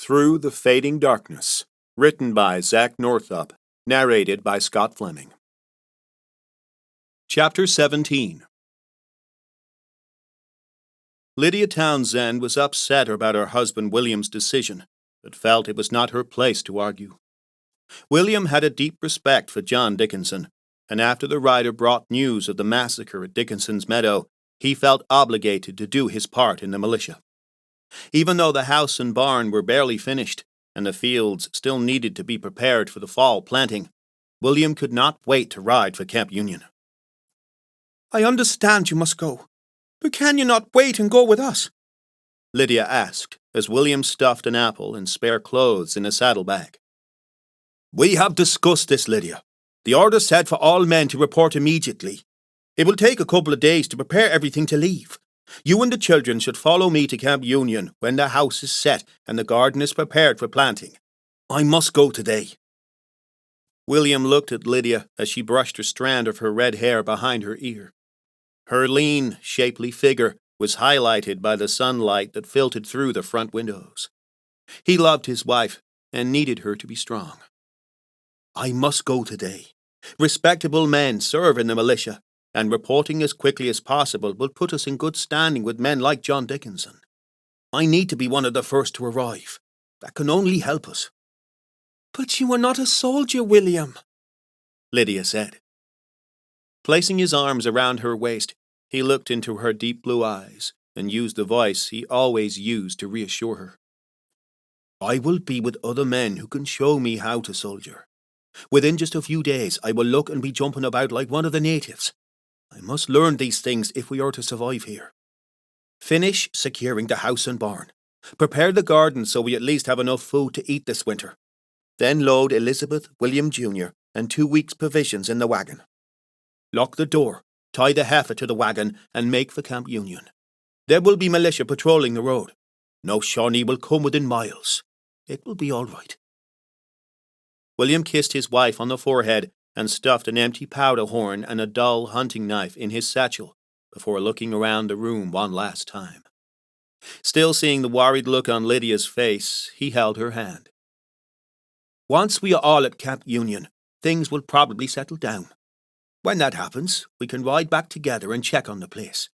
Through the Fading Darkness, written by Zach Northup, narrated by Scott Fleming. Chapter 17. Lydia Townsend was upset about her husband William's decision, but felt it was not her place to argue. William had a deep respect for John Dickinson, and after the writer brought news of the massacre at Dickinson's Meadow, he felt obligated to do his part in the militia. Even though the house and barn were barely finished, and the fields still needed to be prepared for the fall planting, William could not wait to ride for Camp Union. "I understand you must go, but can you not wait and go with us?" Lydia asked, as William stuffed an apple and spare clothes in a saddlebag. "We have discussed this, Lydia. The order said for all men to report immediately. It will take a couple of days to prepare everything to leave. You and the children should follow me to Camp Union when the house is set and the garden is prepared for planting. I must go today." William looked at Lydia as she brushed a strand of her red hair behind her ear. Her lean, shapely figure was highlighted by the sunlight that filtered through the front windows. He loved his wife and needed her to be strong. "I must go today. Respectable men serve in the militia, and reporting as quickly as possible will put us in good standing with men like John Dickinson. I need to be one of the first to arrive. That can only help us." "But you are not a soldier, William," Lydia said. Placing his arms around her waist, he looked into her deep blue eyes and used the voice he always used to reassure her. "I will be with other men who can show me how to soldier. Within just a few days, I will look and be jumping about like one of the natives. I must learn these things if we are to survive here. Finish securing the house and barn. Prepare the garden so we at least have enough food to eat this winter. Then load Elizabeth, William Jr., and 2 weeks' provisions in the wagon. Lock the door, tie the heifer to the wagon, and make for Camp Union. There will be militia patrolling the road. No Shawnee will come within miles. It will be all right." William kissed his wife on the forehead and stuffed an empty powder horn and a dull hunting knife in his satchel before looking around the room one last time. Still seeing the worried look on Lydia's face, he held her hand. "Once we are all at Camp Union, things will probably settle down. When that happens, we can ride back together and check on the place.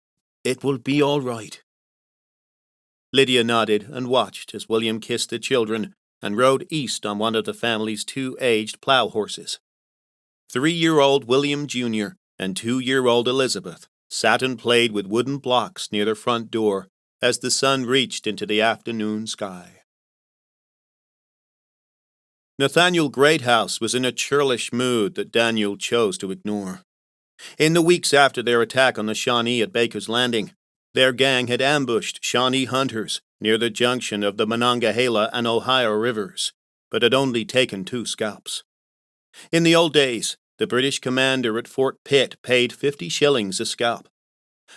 It will be all right." Lydia nodded and watched as William kissed the children and rode east on one of the family's 2 aged plow horses. 3-year-old William Jr. and 2-year-old Elizabeth sat and played with wooden blocks near the front door as the sun reached into the afternoon sky. Nathaniel Greathouse was in a churlish mood that Daniel chose to ignore. In the weeks after their attack on the Shawnee at Baker's Landing, their gang had ambushed Shawnee hunters near the junction of the Monongahela and Ohio rivers, but had only taken 2 scalps. In the old days, the British commander at Fort Pitt paid 50 shillings a scalp.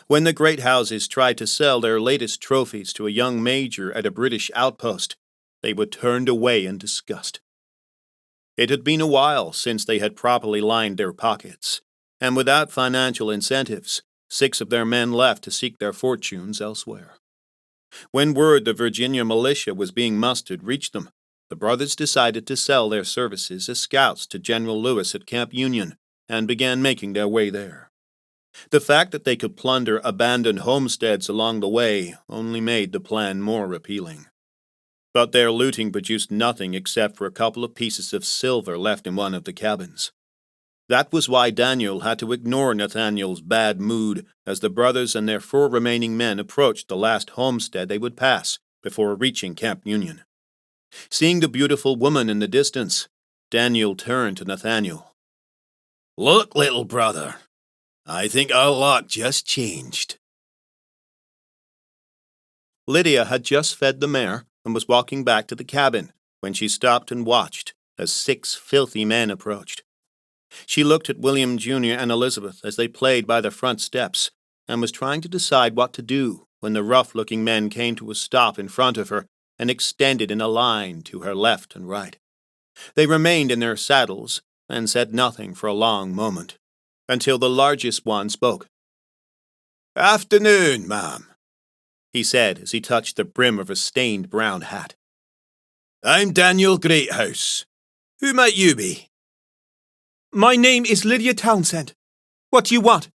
When the Greathouses tried to sell their latest trophies to a young major at a British outpost, they were turned away in disgust. It had been a while since they had properly lined their pockets, and without financial incentives, 6 of their men left to seek their fortunes elsewhere. When word the Virginia militia was being mustered reached them, the brothers decided to sell their services as scouts to General Lewis at Camp Union and began making their way there. The fact that they could plunder abandoned homesteads along the way only made the plan more appealing. But their looting produced nothing except for a couple of pieces of silver left in one of the cabins. That was why Daniel had to ignore Nathaniel's bad mood as the brothers and their 4 remaining men approached the last homestead they would pass before reaching Camp Union. Seeing the beautiful woman in the distance, Daniel turned to Nathaniel. "Look, little brother, I think our luck just changed." Lydia had just fed the mare and was walking back to the cabin when she stopped and watched as 6 filthy men approached. She looked at William Jr. and Elizabeth as they played by the front steps and was trying to decide what to do when the rough-looking men came to a stop in front of her and extended in a line to her left and right. They remained in their saddles and said nothing for a long moment, until the largest one spoke. "Afternoon, ma'am," he said as he touched the brim of a stained brown hat. I'm Daniel Greathouse. Who might you be? My name is Lydia Townsend. What do you want?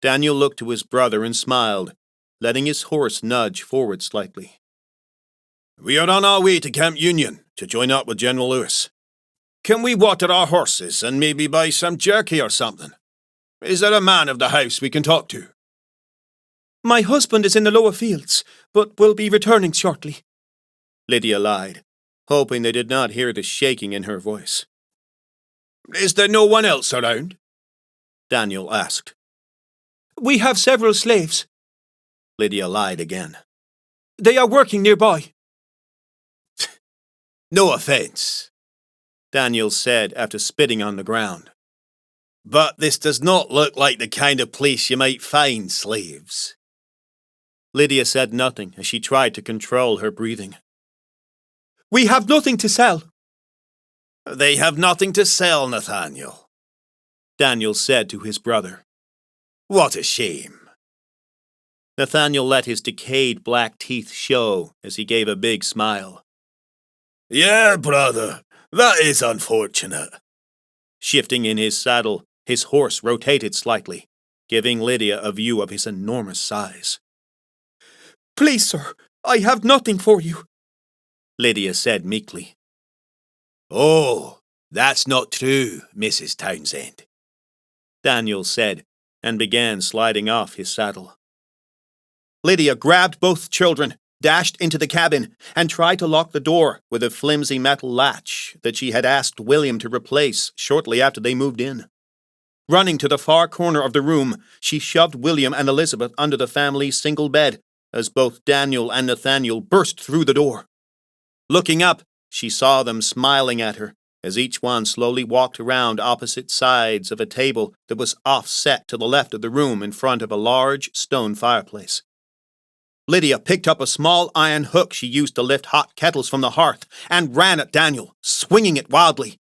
Daniel looked to his brother and smiled, letting his horse nudge forward slightly. We are on our way to Camp Union to join up with General Lewis. Can we water our horses and maybe buy some jerky or something? Is there a man of the house we can talk to? My husband is in the lower fields, but will be returning shortly. Lydia lied, hoping they did not hear the shaking in her voice. Is there no one else around? Daniel asked. We have several slaves. Lydia lied again. They are working nearby. No offense, Daniel said after spitting on the ground. But this does not look like the kind of place you might find slaves. Lydia said nothing as she tried to control her breathing. We have nothing to sell. They have nothing to sell, Nathaniel, Daniel said to his brother. What a shame. Nathaniel let his decayed black teeth show as he gave a big smile. Yeah, brother, that is unfortunate. Shifting in his saddle, his horse rotated slightly, giving Lydia a view of his enormous size. Please, sir, I have nothing for you, Lydia said meekly. Oh, that's not true, Mrs. Townsend, Daniel said, and began sliding off his saddle. Lydia grabbed both children, dashed into the cabin, and tried to lock the door with a flimsy metal latch that she had asked William to replace shortly after they moved in. Running to the far corner of the room, she shoved William and Elizabeth under the family's single bed as both Daniel and Nathaniel burst through the door. Looking up, she saw them smiling at her as each one slowly walked around opposite sides of a table that was offset to the left of the room in front of a large stone fireplace. Lydia picked up a small iron hook she used to lift hot kettles from the hearth and ran at Daniel, swinging it wildly.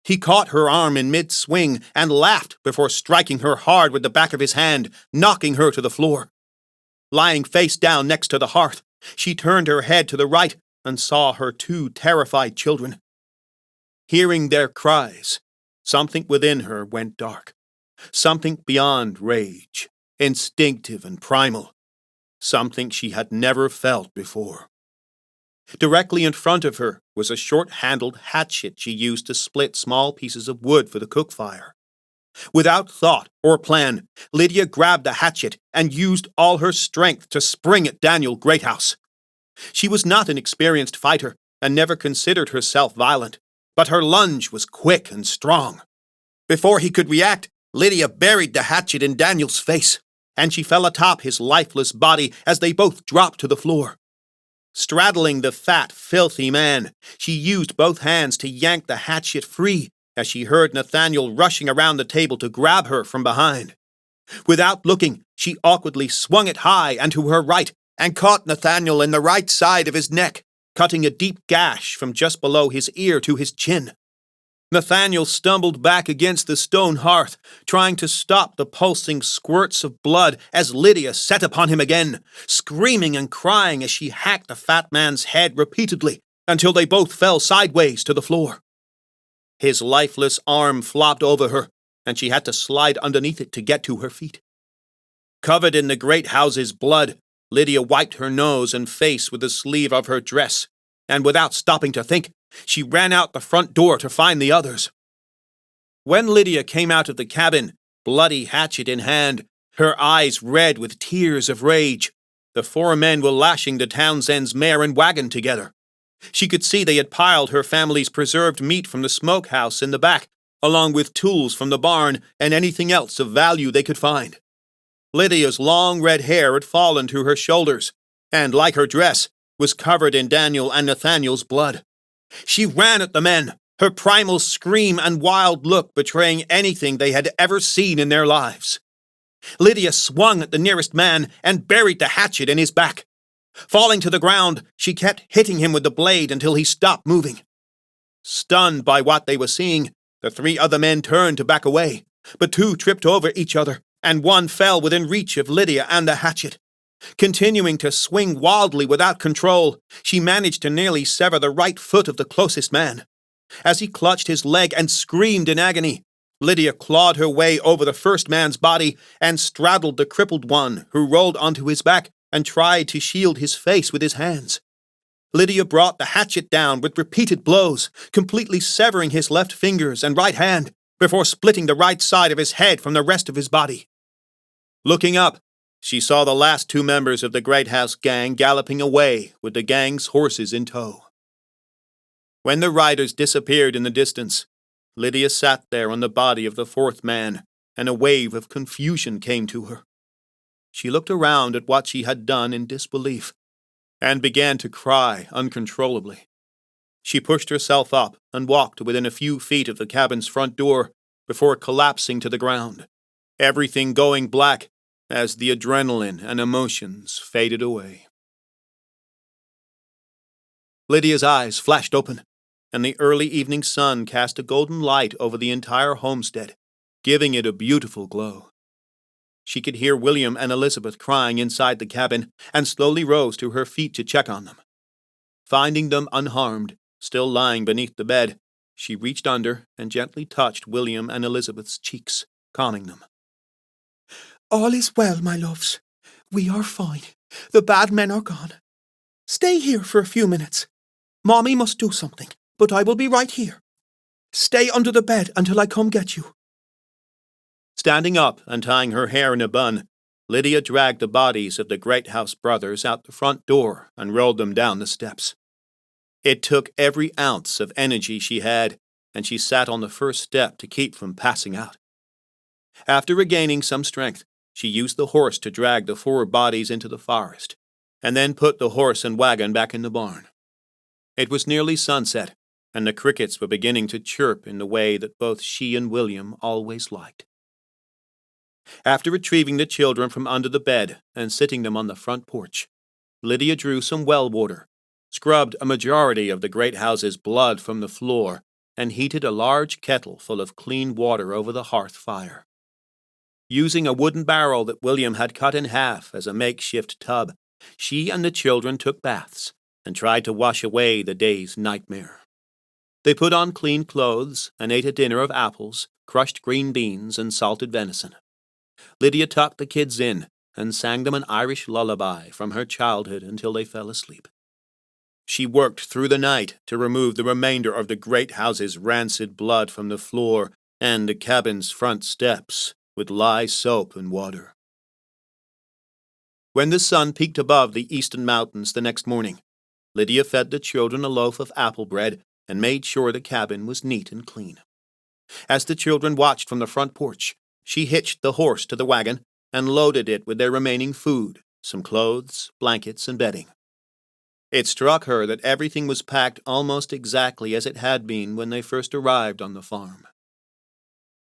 He caught her arm in mid-swing and laughed before striking her hard with the back of his hand, knocking her to the floor. Lying face down next to the hearth, she turned her head to the right and saw her two terrified children. Hearing their cries, something within her went dark. Something beyond rage, instinctive and primal. Something she had never felt before. Directly in front of her was a short-handled hatchet she used to split small pieces of wood for the cook fire. Without thought or plan, Lydia grabbed the hatchet and used all her strength to spring at Daniel Greathouse. She was not an experienced fighter and never considered herself violent, but her lunge was quick and strong. Before he could react, Lydia buried the hatchet in Daniel's face, and she fell atop his lifeless body as they both dropped to the floor. Straddling the fat, filthy man, she used both hands to yank the hatchet free as she heard Nathaniel rushing around the table to grab her from behind. Without looking, she awkwardly swung it high and to her right and caught Nathaniel in the right side of his neck, cutting a deep gash from just below his ear to his chin. Nathaniel stumbled back against the stone hearth, trying to stop the pulsing squirts of blood as Lydia set upon him again, screaming and crying as she hacked the fat man's head repeatedly until they both fell sideways to the floor. His lifeless arm flopped over her, and she had to slide underneath it to get to her feet. Covered in the great house's blood, Lydia wiped her nose and face with the sleeve of her dress, and without stopping to think, she ran out the front door to find the others. When Lydia came out of the cabin, bloody hatchet in hand, her eyes red with tears of rage, the four men were lashing the Townsend's mare and wagon together. She could see they had piled her family's preserved meat from the smokehouse in the back, along with tools from the barn and anything else of value they could find. Lydia's long red hair had fallen to her shoulders, and, like her dress, was covered in Daniel and Nathaniel's blood. She ran at the men, her primal scream and wild look betraying anything they had ever seen in their lives. Lydia swung at the nearest man and buried the hatchet in his back. Falling to the ground, she kept hitting him with the blade until he stopped moving. Stunned by what they were seeing, the three other men turned to back away, but two tripped over each other, and one fell within reach of Lydia and the hatchet. Continuing to swing wildly without control, she managed to nearly sever the right foot of the closest man. As he clutched his leg and screamed in agony, Lydia clawed her way over the first man's body and straddled the crippled one, who rolled onto his back and tried to shield his face with his hands. Lydia brought the hatchet down with repeated blows, completely severing his left fingers and right hand, before splitting the right side of his head from the rest of his body. Looking up, she saw the last two members of the Great House gang galloping away with the gang's horses in tow. When the riders disappeared in the distance, Lydia sat there on the body of the fourth man, and a wave of confusion came to her. She looked around at what she had done in disbelief, and began to cry uncontrollably. She pushed herself up and walked to within a few feet of the cabin's front door before collapsing to the ground, everything going black as the adrenaline and emotions faded away. Lydia's eyes flashed open, and the early evening sun cast a golden light over the entire homestead, giving it a beautiful glow. She could hear William and Elizabeth crying inside the cabin, and slowly rose to her feet to check on them. Finding them unharmed, still lying beneath the bed, she reached under and gently touched William and Elizabeth's cheeks, calming them. All is well, my loves. We are fine. The bad men are gone. Stay here for a few minutes. Mommy must do something, but I will be right here. Stay under the bed until I come get you. Standing up and tying her hair in a bun, Lydia dragged the bodies of the Great House brothers out the front door and rolled them down the steps. It took every ounce of energy she had, and she sat on the first step to keep from passing out. After regaining some strength, she used the horse to drag the four bodies into the forest, and then put the horse and wagon back in the barn. It was nearly sunset, and the crickets were beginning to chirp in the way that both she and William always liked. After retrieving the children from under the bed and sitting them on the front porch, Lydia drew some well water, scrubbed a majority of the great house's blood from the floor, and heated a large kettle full of clean water over the hearth fire. Using a wooden barrel that William had cut in half as a makeshift tub, she and the children took baths and tried to wash away the day's nightmare. They put on clean clothes and ate a dinner of apples, crushed green beans, and salted venison. Lydia tucked the kids in and sang them an Irish lullaby from her childhood until they fell asleep. She worked through the night to remove the remainder of the great house's rancid blood from the floor and the cabin's front steps with lye soap and water. When the sun peaked above the eastern mountains the next morning, Lydia fed the children a loaf of apple bread and made sure the cabin was neat and clean. As the children watched from the front porch, she hitched the horse to the wagon and loaded it with their remaining food, some clothes, blankets, and bedding. It struck her that everything was packed almost exactly as it had been when they first arrived on the farm.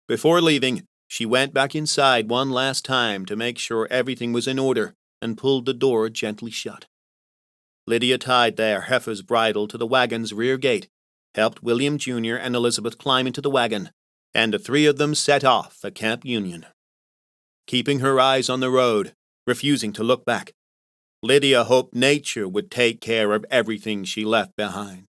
Before leaving, she went back inside one last time to make sure everything was in order and pulled the door gently shut. Lydia tied their heifer's bridle to the wagon's rear gate, helped William Jr. and Elizabeth climb into the wagon, and the three of them set off for Camp Union. Keeping her eyes on the road, refusing to look back, Lydia hoped nature would take care of everything she left behind.